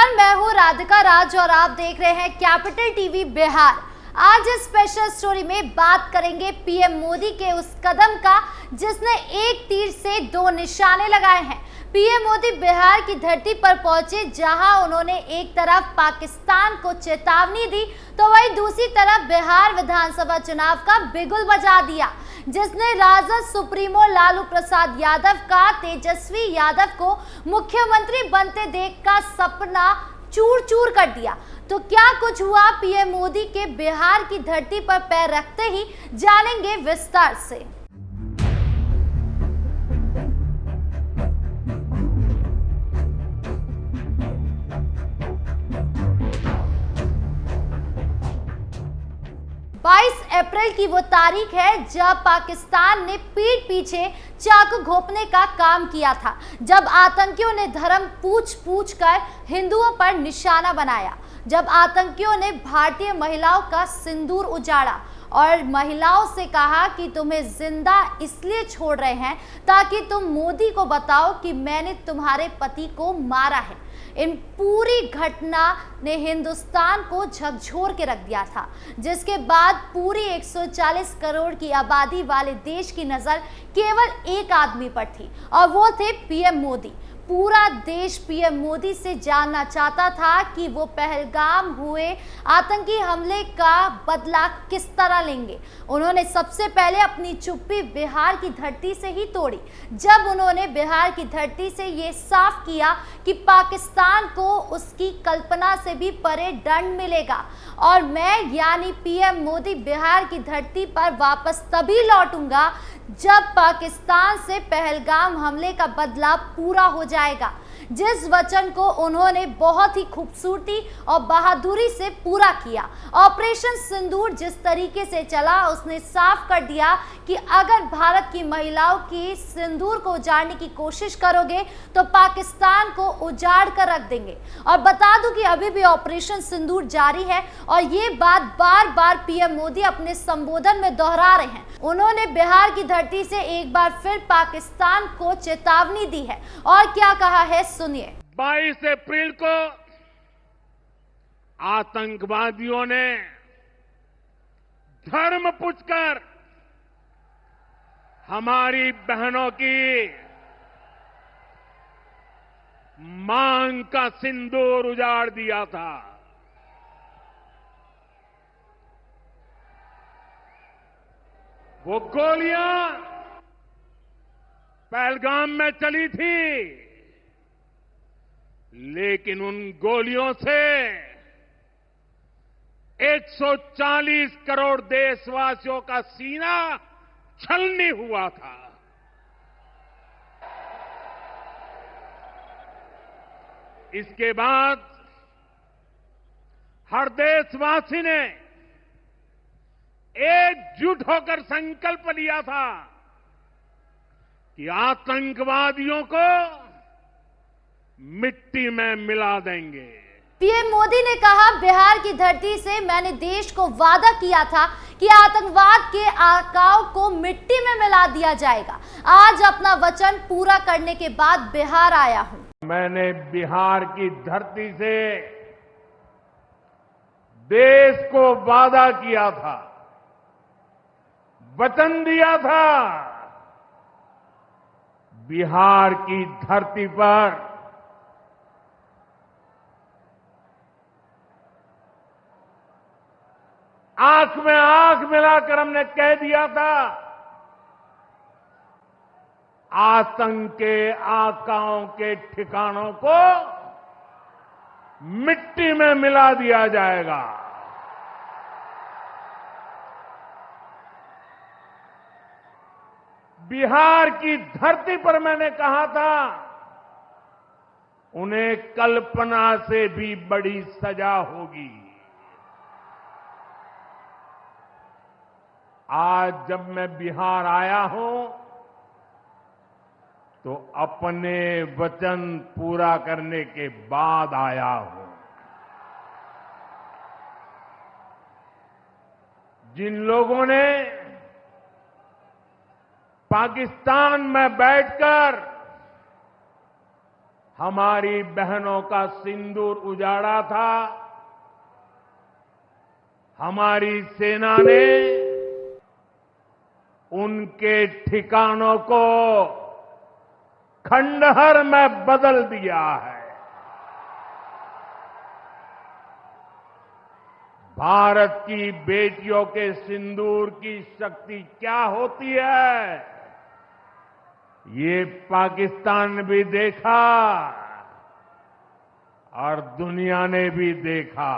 नमस्कार, मैं हूँ राधिका राज और आप देख रहे हैं कैपिटल टीवी बिहार। आज इस स्पेशल स्टोरी में बात करेंगे पीएम मोदी के उस कदम का जिसने एक तीर से दो निशाने लगाए हैं। पीएम मोदी बिहार की धरती पर पहुंचे, जहां उन्होंने एक तरफ पाकिस्तान को चेतावनी दी तो वहीं दूसरी तरफ बिहार विधानसभा चुनाव का बिगुल बजा दिया, जिसने राजद सुप्रीमो लालू प्रसाद यादव का तेजस्वी यादव को मुख्यमंत्री बनते देख का सपना चूर चूर कर दिया। तो क्या कुछ हुआ पीएम मोदी के बिहार की धरती पर पैर रखते ही, जानेंगे विस्तार से। अप्रैल की वो तारीख है जब पाकिस्तान ने पीठ पीछे चाकू घोंपने का काम किया था, जब आतंकियों ने धर्म पूछ कर हिंदुओं पर निशाना बनाया, जब आतंकियों ने भारतीय महिलाओं का सिंदूर उजाड़ा और महिलाओं से कहा कि तुम्हें जिंदा इसलिए छोड़ रहे हैं ताकि तुम मोदी को बताओ कि मैंने तुम्हारे पति को मारा है। इन पूरी घटना ने हिंदुस्तान को झकझोर के रख दिया था, जिसके बाद पूरी 140 करोड़ की आबादी वाले देश की नजर केवल एक आदमी पर थी और वो थे पीएम मोदी। पूरा देश पीएम मोदी से जानना चाहता था कि वो पहलगाम हुए आतंकी हमले का बदला किस तरह लेंगे। उन्होंने सबसे पहले अपनी चुप्पी बिहार की धरती से ही तोड़ी, जब उन्होंने बिहार की धरती से ये साफ किया कि पाकिस्तान को उसकी कल्पना से भी परे दंड मिलेगा और मैं यानी पीएम मोदी बिहार की धरती पर वापस तभी लौटूंगा जब पाकिस्तान से पहलगाम हमले का बदला पूरा हो जाएगा, जिस वचन को उन्होंने बहुत ही खूबसूरती और बहादुरी से पूरा किया। ऑपरेशन सिंदूर जिस तरीके से चला, उसने साफ कर दिया कि अगर भारत की महिलाओं की सिंदूर को उजाड़ने की कोशिश करोगे तो पाकिस्तान को उजाड़ कर रख देंगे। और बता दूं कि अभी भी ऑपरेशन सिंदूर जारी है और ये बात बार बार पीएम मोदी अपने संबोधन में दोहरा रहे हैं। उन्होंने बिहार की धरती से एक बार फिर पाकिस्तान को चेतावनी दी है और क्या कहा है, सुनिए। 22 अप्रैल को आतंकवादियों ने धर्म पूछकर हमारी बहनों की मांग का सिंदूर उजाड़ दिया था। वो गोलियां पहलगाम में चली थी, लेकिन उन गोलियों से 140 करोड़ देशवासियों का सीना छलनी हुआ था। इसके बाद हर देशवासी ने एकजुट होकर संकल्प लिया था कि आतंकवादियों को मिट्टी में मिला देंगे। पीएम मोदी ने कहा, बिहार की धरती से मैंने देश को वादा किया था कि आतंकवाद के आकाओं को मिट्टी में मिला दिया जाएगा। आज अपना वचन पूरा करने के बाद बिहार आया हूं। मैंने बिहार की धरती से देश को वादा किया था, वचन दिया था, बिहार की धरती पर आंख में आंख मिलाकर हमने कह दिया था, आतंक के आकाओं के ठिकानों को मिट्टी में मिला दिया जाएगा। बिहार की धरती पर मैंने कहा था, उन्हें कल्पना से भी बड़ी सजा होगी। आज जब मैं बिहार आया हूं तो अपने वचन पूरा करने के बाद आया हूं। जिन लोगों ने पाकिस्तान में बैठकर हमारी बहनों का सिंदूर उजाड़ा था, हमारी सेना ने उनके ठिकानों को खंडहर में बदल दिया है। भारत की बेटियों के सिंदूर की शक्ति क्या होती है, ये पाकिस्तान ने भी देखा और दुनिया ने भी देखा।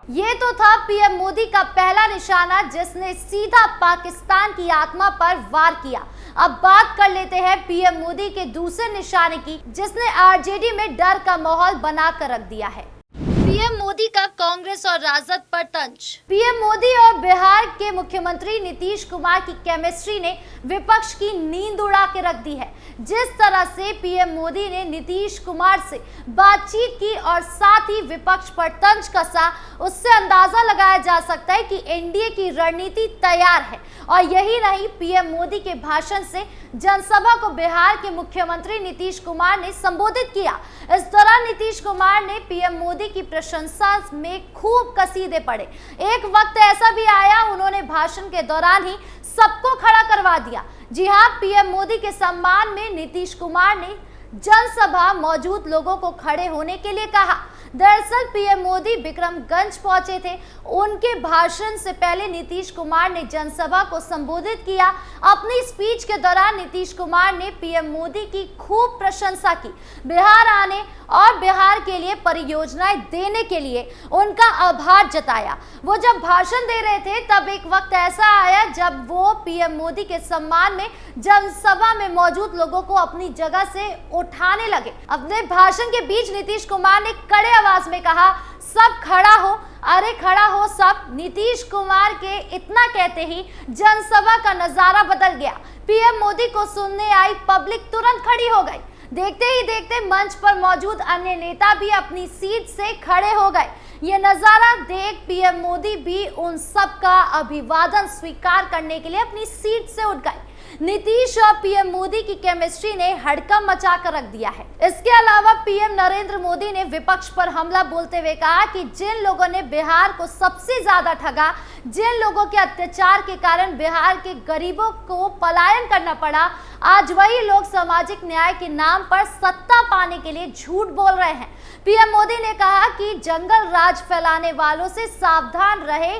ये तो था पीएम मोदी का पहला निशाना जिसने सीधा पाकिस्तान की आत्मा पर वार किया। अब बात कर लेते हैं पीएम मोदी के दूसरे निशाने की, जिसने आरजेडी में डर का माहौल बनाकर रख दिया है। पीएम मोदी का कांग्रेस और राजद पर तंज। पीएम मोदी और बिहार के मुख्यमंत्री नीतीश कुमार की केमिस्ट्री ने विपक्ष की नींद उड़ा के रख दी है। जिस तरह से पीएम मोदी ने नीतीश कुमार से बातचीत की और साथ ही विपक्ष पर तंज कसा, उससे अंदाजा लगाया जा सकता है कि एनडीए की रणनीति तैयार है। और यही नहीं, पीएम मोदी के भाषण से जनसभा को बिहार के मुख्यमंत्री नीतीश कुमार ने संबोधित किया। इस दौरान नीतीश कुमार ने पीएम मोदी की प्रशंसा में खूब कसीदे पड़े। एक वक्त ऐसा भी आया, उन्होंने भाषण के दौरान ही सबको खड़ा करवा दिया। जी हां, पीएम मोदी के सम्मान में नीतीश कुमार ने जनसभा मौजूद लोगों को खड़े होने के लिए कहा। दरअसल पीएम मोदी विक्रमगंज पहुंचे थे। उनके भाषण से पहले नीतीश कुमार ने जनसभा को संबोधित किया। अपनी स्पीच के दौरान नीतीश कुमार ने पीएम मोदी की खूब प्रशंसा की। बिहार आने और बिहार के लिए परियोजनाएं देने के लिए उनका आभार जताया। वो जब भाषण दे रहे थे तब एक वक्त ऐसा आया जब वो पीएम मोदी के सम्मान में जनसभा में मौजूद लोगों को अपनी जगह से उठाने लगे। अपने भाषण के बीच नीतीश कुमार ने कड़े आवाज में कहा, सब खड़ा हो, अरे खड़ा हो सब। नीतीश कुमार के इतना कहते ही जनसभा का नजारा बदल गया। पीएम मोदी को सुनने आई पब्लिक तुरंत खड़ी हो गई। देखते ही देखते मंच पर मौजूद अन्य नेता भी अपनी सीट से खड़े हो गए। ये नजारा देख पीएम मोदी भी उन सब का अभिवादन स्वीकार करने के लिए अपनी सीट से उठ गए। नीतीश और पीएम मोदी की केमिस्ट्री ने हड़कंप मचाकर रख दिया है। इसके अलावा पीएम नरेंद्र मोदी ने विपक्ष पर हमला बोलते हुए कहा कि जिन लोगों ने बिहार को सबसे ज्यादा ठगा, जिन लोगों के अत्याचार के कारण बिहार के गरीबों को पलायन करना पड़ा, आज वही लोग सामाजिक न्याय के नाम पर सत्ता पाने के लिए झूठ बोल रहे हैं। पीएम मोदी ने कहा कि जंगल राज फैलाने वालों से सावधान रहे,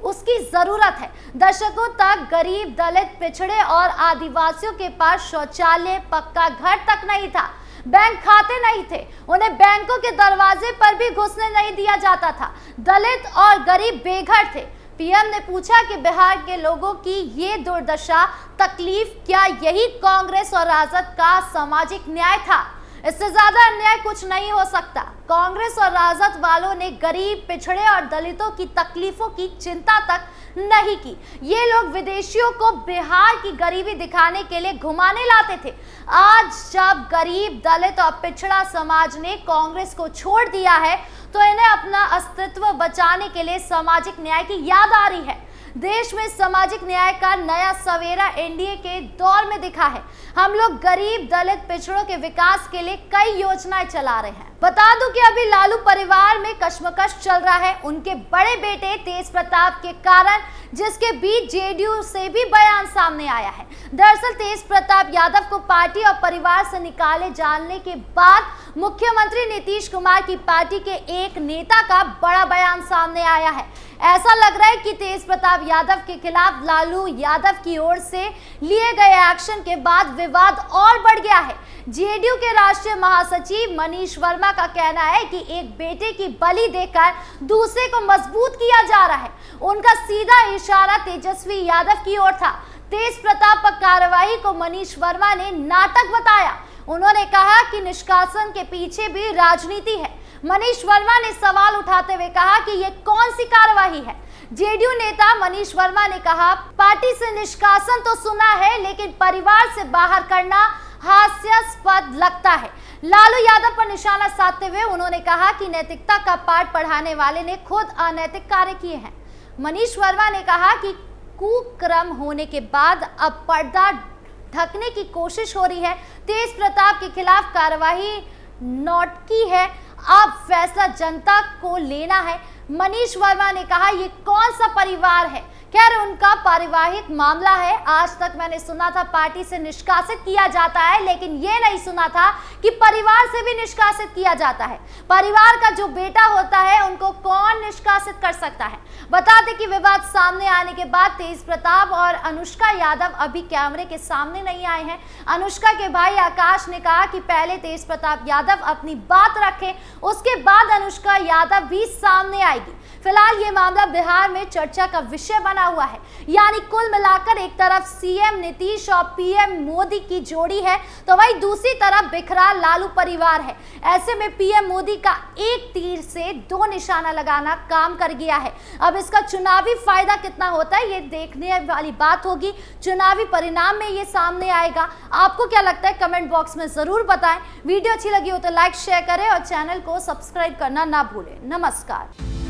उसकी जरूरत है। दशकों तक गरीब, दलित, पिछड़े और आदिवासियों के पास शौचालय, पक्का घर तक नहीं था, बैंक खाते नहीं थे, उन्हें बैंकों के दरवाजे पर भी घुसने नहीं दिया जाता था। दलित और गरीब बेघर थे। पीएम ने पूछा कि बिहार के लोगों की ये दुर्दशा, तकलीफ, क्या यही कांग्रेस और राजद का सामाजिक न्याय था? इससे ज्यादा अन्याय कुछ नहीं हो सकता। कांग्रेस और राजद वालों ने गरीब, पिछड़े और दलितों की तकलीफों की चिंता तक नहीं की। ये लोग विदेशियों को बिहार की गरीबी दिखाने के लिए घुमाने लाते थे। आज जब गरीब, दलित और पिछड़ा समाज ने कांग्रेस को छोड़ दिया है तो इन्हें अपना अस्तित्व बचाने के लिए सामाजिक न्याय की याद आ रही है। देश में सामाजिक न्याय का नया सवेरा एनडीए के दौर में दिखा है। हम लोग गरीब, दलित, पिछड़ों के विकास के लिए कई योजनाएं चला रहे हैं। बता दूं कि अभी लालू परिवार में कश्मकश चल रहा है उनके बड़े बेटे तेज प्रताप के कारण, जिसके बीच जेडीयू से भी बयान सामने आया है। दरअसल तेज प्रताप यादव को पार्टी और परिवार से निकाले जाने के बाद मुख्यमंत्री नीतीश कुमार की पार्टी के एक नेता का बड़ा बयान सामने आया है। ऐसा लग रहा है कि तेज प्रताप यादव के खिलाफ लालू यादव की ओर से लिए गए एक्शन के बाद विवाद और बढ़ गया है। जेडीयू के राष्ट्रीय महासचिव मनीष वर्मा का कहना है कि एक बेटे की बलि देकर दूसरे को मजबूत किया जा रहा है। उनका सीधा इशारा तेजस्वी यादव की ओर था। तेज प्रताप पर कार्रवाई को मनीष वर्मा ने नाटक बताया। उन्होंने कहा कि निष्कासन के पीछे भी राजनीति है। मनीष वर्मा ने सवाल उठाते हुए कहा कि ये कौन सी कार्रवाई है। जेडीयू नेता मनीष वर्मा ने कहा, पार्टी से निष्कासन तो सुना है, लेकिन परिवार से बाहर करना हास्यास्पद लगता है। लालू यादव पर निशाना साधते हुए उन्होंने कहा कि नैतिकता का पाठ पढ़ाने वाले ने खुद अनैतिक कार्य किए हैं। मनीष वर्मा ने कहा कि कुक्रम होने के बाद अब पर्दा ढकने की कोशिश हो रही है। तेज प्रताप के खिलाफ कार्रवाई नौटंकी है, अब फैसला जनता को लेना है। मनीष वर्मा ने कहा ये कौन सा परिवार है, खैर उनका पारिवारिक मामला है। आज तक मैंने सुना था पार्टी से निष्कासित किया जाता है, लेकिन ये नहीं सुना था कि परिवार से भी निष्कासित किया जाता है। परिवार का जो बेटा होता है उनको कौन निष्कासित कर सकता है। बता दें कि विवाद सामने आने के बाद तेज प्रताप और अनुष्का यादव अभी कैमरे के सामने नहीं आए हैं। अनुष्का के भाई आकाश ने कहा कि पहले तेज प्रताप यादव अपनी बात रखें, उसके बाद अनुष्का यादव भी सामने आएगी। फिलहाल ये मामला बिहार में चर्चा का विषय बना हुआ है। यानी कुल मिलाकर एक तरफ सीएम नीतीश और पीएम मोदी की जोड़ी है, तो वहीं दूसरी तरफ बिखरा लालू परिवार है। ऐसे में पीएम मोदी का एक तीर से दो निशाना लगाना काम कर गया है। अब इसका चुनावी फायदा कितना होता है ये देखने वाली बात होगी। चुनावी परिणाम में ये सामने आएगा। आपको क्या लगता है कमेंट बॉक्स में जरूर बताएं। वीडियो अच्छी लगी हो तो लाइक शेयर करें और चैनल को सब्सक्राइब करना ना भूलें। नमस्कार।